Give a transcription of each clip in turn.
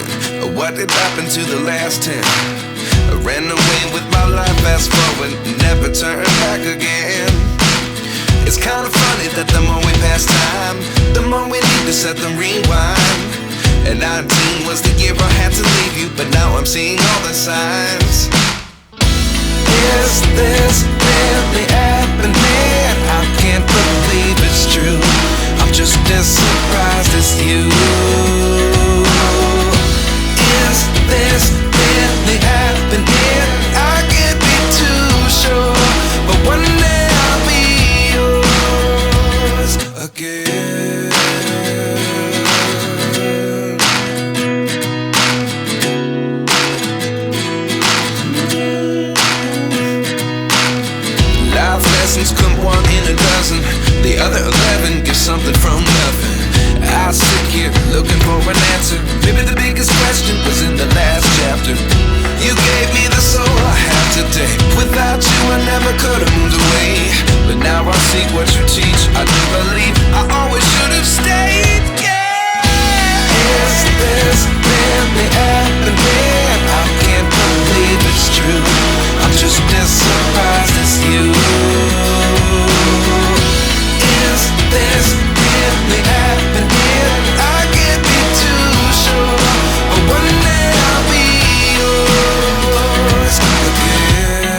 wondering, what did happen to the last 10? I ran away with my life, fast forward, never turn back again. It's kind of funny that the more we pass time, the more we need to set them rewind. And 19 was the year I had to leave you, but now I'm seeing all the signs. Is this really happening? I can't believe it's true. I'm just as surprised as you. Is this really happening? I can't be too sure, but one day I'll be yours again. Life lessons come one in a dozen. The other 11 get something from nothing. I sit here looking for an answer. Maybe the biggest question was in the last chapter. You gave me the soul I have today. Without you I never could have moved away. But now I see what you teach. I do believe I always should have stayed. Yeah. Is this really happening? I can't believe it's true. I'm just as surprised as you. Is this really happening? I can't be too sure, but one day I'll be yours again.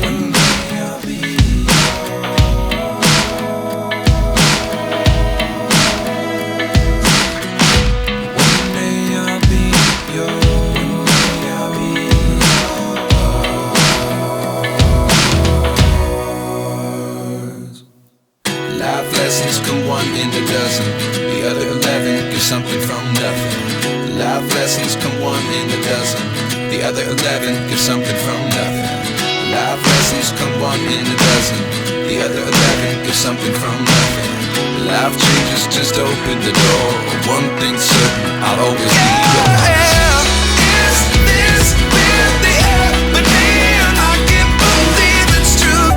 One day I'll be yours. One day I'll be yours. One day I'll be yours. Life lessons come one in a dozen. The other 11 give something from nothing. Life lessons come one in a dozen. The other 11 give something from nothing. Life lessons come one in a dozen. The other 11 give something from nothing. Life changes just open the door. One thing's certain, I'll always be yours. Is this really happening? I can't believe it's true.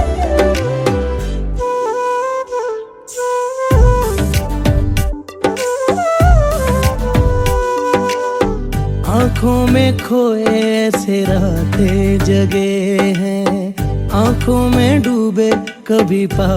आँखों में खोए ऐसे रातें जगे हैं, आँखों में डूबे कभी पा